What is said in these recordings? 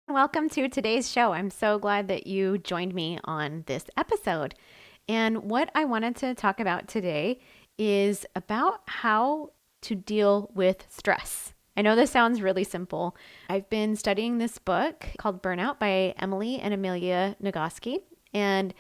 Welcome to today's show. I'm so glad that you joined me on this episode. And what I wanted to talk about today is about how to deal with stress. I know this sounds really simple. I've been studying this book called Burnout by Emily and Amelia Nagoski, and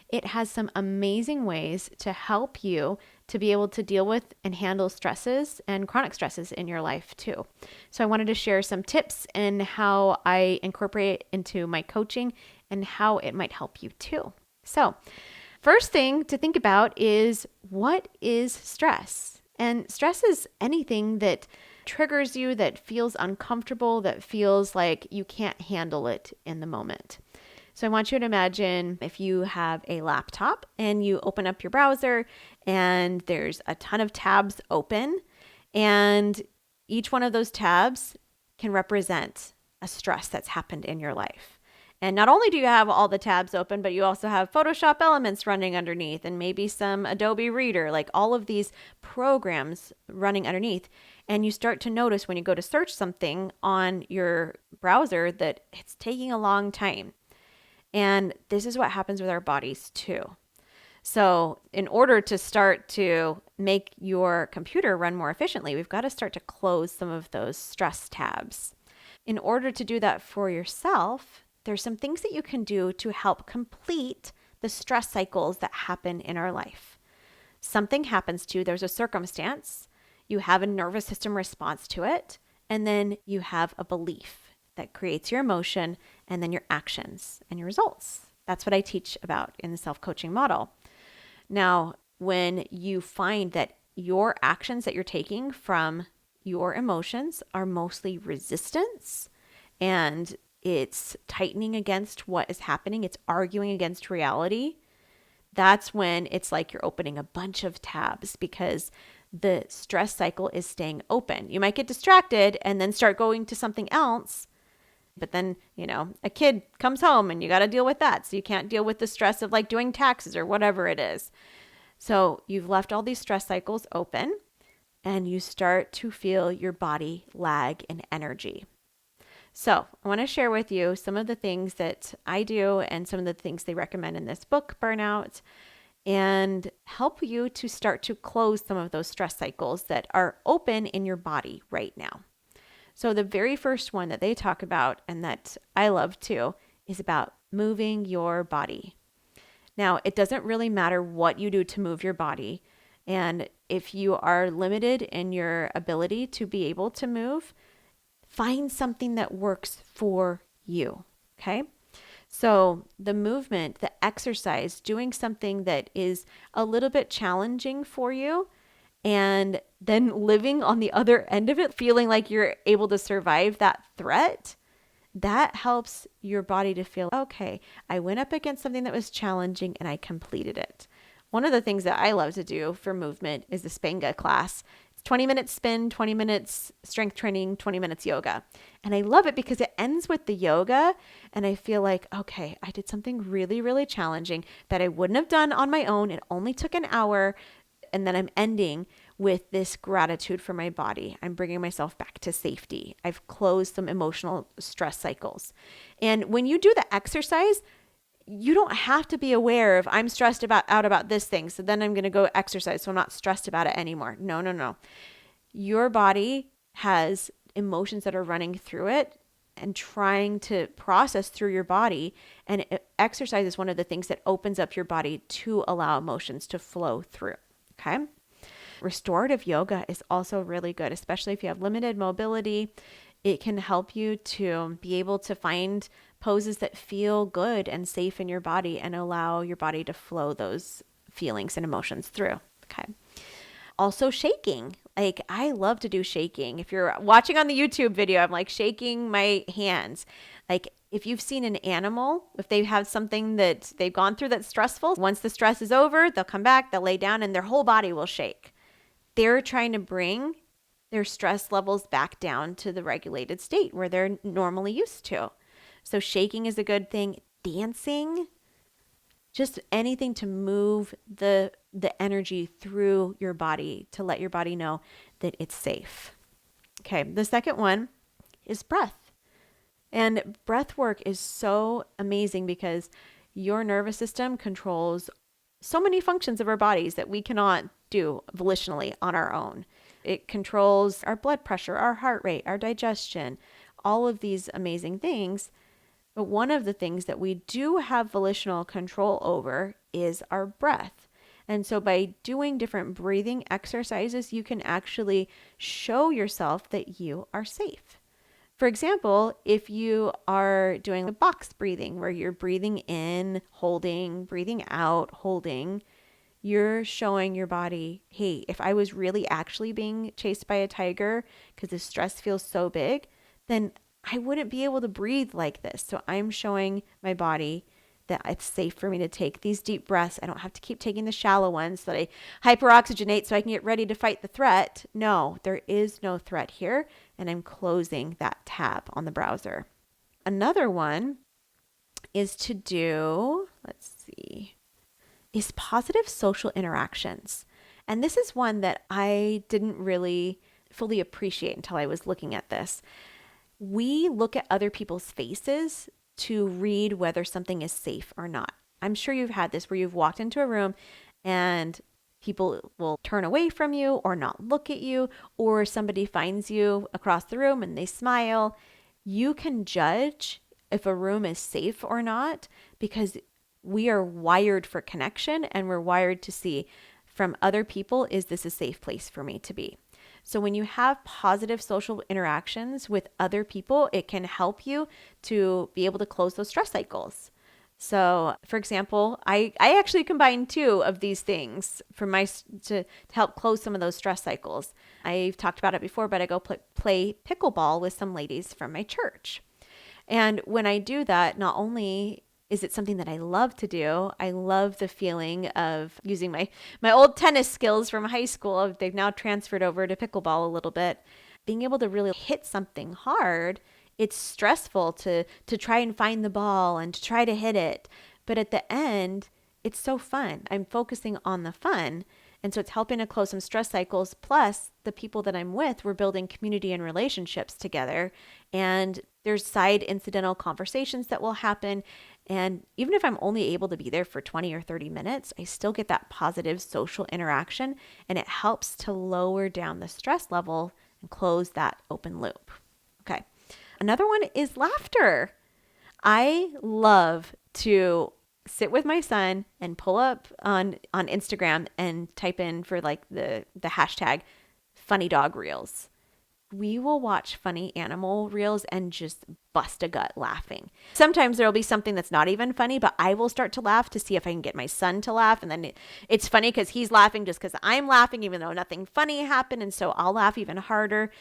it has some amazing ways to help you to be able to deal with and handle stresses and chronic stresses in your life too. So I wanted to share some tips and how I incorporate it into my coaching and how it might help you too. So, first thing to think about is, what is stress? And stress is anything that triggers you, that feels uncomfortable, that feels like you can't handle it in the moment. So I want you to imagine if you have a laptop and you open up your browser and there's a ton of tabs open, and each one of those tabs can represent a stress that's happened in your life. And not only do you have all the tabs open, but you also have Photoshop Elements running underneath and maybe some Adobe Reader, like all of these programs running underneath. And you start to notice when you go to search something on your browser that it's taking a long time. And this is what happens with our bodies too. So, in order to start to make your computer run more efficiently, we've got to start to close some of those stress tabs. In order to do that for yourself, there's some things that you can do to help complete the stress cycles that happen in our life. Something happens to you, there's a circumstance, you have a nervous system response to it, and then you have a belief that creates your emotion and then your actions and your results. That's what I teach about in the self-coaching model. Now, when you find that your actions that you're taking from your emotions are mostly resistance and it's tightening against what is happening, it's arguing against reality, that's when it's like you're opening a bunch of tabs because the stress cycle is staying open. You might get distracted and then start going to something else. But then, a kid comes home and you got to deal with that. So you can't deal with the stress of like doing taxes or whatever it is. So you've left all these stress cycles open and you start to feel your body lag in energy. So I want to share with you some of the things that I do and some of the things they recommend in this book, Burnout, and help you to start to close some of those stress cycles that are open in your body right now. So the very first one that they talk about, and that I love too, is about moving your body. Now, it doesn't really matter what you do to move your body. And if you are limited in your ability to be able to move, find something that works for you. Okay? So the movement, the exercise, doing something that is a little bit challenging for you, and then living on the other end of it, feeling like you're able to survive that threat, that helps your body to feel, okay, I went up against something that was challenging and I completed it. One of the things that I love to do for movement is the Spenga class. It's 20 minutes spin, 20 minutes strength training, 20 minutes yoga. And I love it because it ends with the yoga and I feel like, okay, I did something really, really challenging that I wouldn't have done on my own. It only took an hour. And then I'm ending with this gratitude for my body. I'm bringing myself back to safety. I've closed some emotional stress cycles. And when you do the exercise, you don't have to be aware of, I'm stressed out about this thing, so then I'm going to go exercise so I'm not stressed about it anymore. No. Your body has emotions that are running through it and trying to process through your body. And exercise is one of the things that opens up your body to allow emotions to flow through. Okay. Restorative yoga is also really good, especially if you have limited mobility. It can help you to be able to find poses that feel good and safe in your body and allow your body to flow those feelings and emotions through. Okay. Also shaking. Like I love to do shaking. If you're watching on the YouTube video, I'm like shaking my hands. Like if you've seen an animal, if they have something that they've gone through that's stressful, once the stress is over, they'll come back, they'll lay down and their whole body will shake. They're trying to bring their stress levels back down to the regulated state where they're normally used to. So shaking is a good thing. Dancing, just anything to move the energy through your body to let your body know that it's safe. Okay, the second one is breath. And breath work is so amazing because your nervous system controls so many functions of our bodies that we cannot do volitionally on our own. It controls our blood pressure, our heart rate, our digestion, all of these amazing things. But one of the things that we do have volitional control over is our breath. And so by doing different breathing exercises, you can actually show yourself that you are safe. For example, if you are doing a box breathing where you're breathing in, holding, breathing out, holding, you're showing your body, hey, if I was really actually being chased by a tiger because the stress feels so big, then I wouldn't be able to breathe like this. So I'm showing my body that it's safe for me to take these deep breaths. I don't have to keep taking the shallow ones so that I hyperoxygenate so I can get ready to fight the threat. No, there is no threat here. And I'm closing that tab on the browser. Another one is to do, is positive social interactions. And this is one that I didn't really fully appreciate until I was looking at this. We look at other people's faces to read whether something is safe or not. I'm sure you've had this where you've walked into a room and people will turn away from you or not look at you, or somebody finds you across the room and they smile. You can judge if a room is safe or not because we are wired for connection and we're wired to see from other people, is this a safe place for me to be? So when you have positive social interactions with other people, it can help you to be able to close those stress cycles. So for example, I actually combine two of these things for to help close some of those stress cycles. I've talked about it before, but I go play pickleball with some ladies from my church. And when I do that, not only is it something that I love to do, I love the feeling of using my old tennis skills from high school. They've now transferred over to pickleball a little bit. Being able to really hit something hard, it's stressful to try and find the ball and to try to hit it. But at the end, it's so fun. I'm focusing on the fun. And so it's helping to close some stress cycles. Plus, the people that I'm with, we're building community and relationships together. And there's side incidental conversations that will happen. And even if I'm only able to be there for 20 or 30 minutes, I still get that positive social interaction. And it helps to lower down the stress level and close that open loop. Okay. Another one is laughter. I love to sit with my son and pull up on Instagram and type in for like the hashtag funny dog reels. We will watch funny animal reels and just bust a gut laughing. Sometimes there will be something that's not even funny, but I will start to laugh to see if I can get my son to laugh. And then it's funny because he's laughing just because I'm laughing, even though nothing funny happened. And so I'll laugh even harder.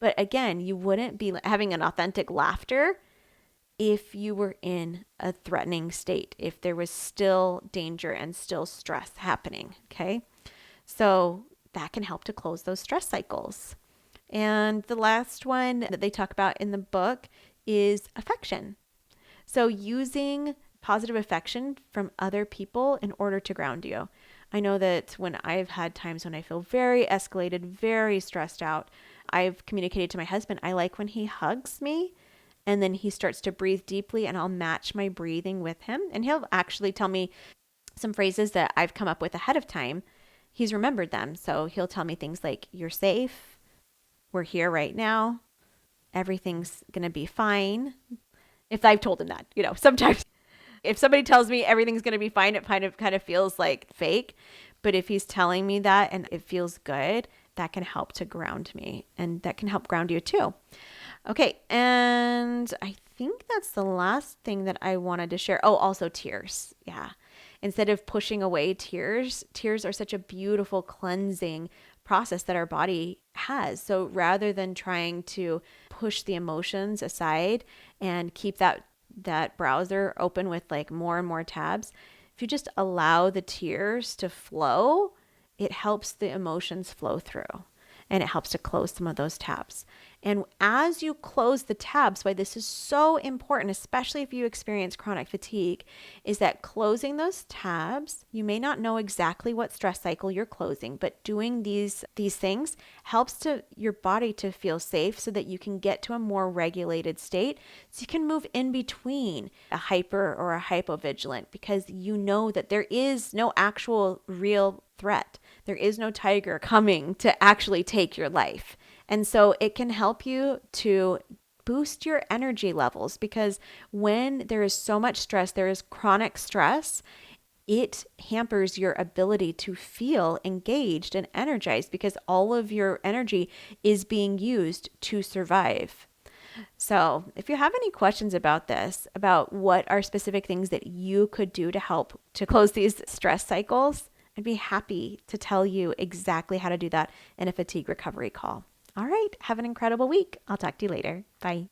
But again, you wouldn't be having an authentic laughter if you were in a threatening state, if there was still danger and still stress happening. Okay. So that can help to close those stress cycles. And the last one that they talk about in the book is affection. So using positive affection from other people in order to ground you. I know that when I've had times when I feel very escalated, very stressed out, I've communicated to my husband, I like when he hugs me and then he starts to breathe deeply and I'll match my breathing with him. And he'll actually tell me some phrases that I've come up with ahead of time. He's remembered them. So he'll tell me things like, you're safe. We're here right now. Everything's going to be fine. If I've told him that, sometimes if somebody tells me everything's going to be fine, it kind of feels like fake. But if he's telling me that and it feels good, that can help to ground me and that can help ground you too. Okay. And I think that's the last thing that I wanted to share. Oh, also tears. Yeah. Instead of pushing away tears are such a beautiful cleansing process that our body has. So rather than trying to push the emotions aside and keep that browser open with like more and more tabs, if you just allow the tears to flow, it helps the emotions flow through. and it helps to close some of those tabs. And as you close the tabs, why this is so important, especially if you experience chronic fatigue, is that closing those tabs, you may not know exactly what stress cycle you're closing, but doing these things helps to your body to feel safe so that you can get to a more regulated state, so you can move in between a hyper or a hypovigilant, because you know that there is no actual real threat. There is no tiger coming to actually take your life. And so it can help you to boost your energy levels, because when there is so much stress, there is chronic stress, it hampers your ability to feel engaged and energized, because all of your energy is being used to survive. So if you have any questions about this, about what are specific things that you could do to help to close these stress cycles, I'd be happy to tell you exactly how to do that in a fatigue recovery call. All right, have an incredible week. I'll talk to you later. Bye.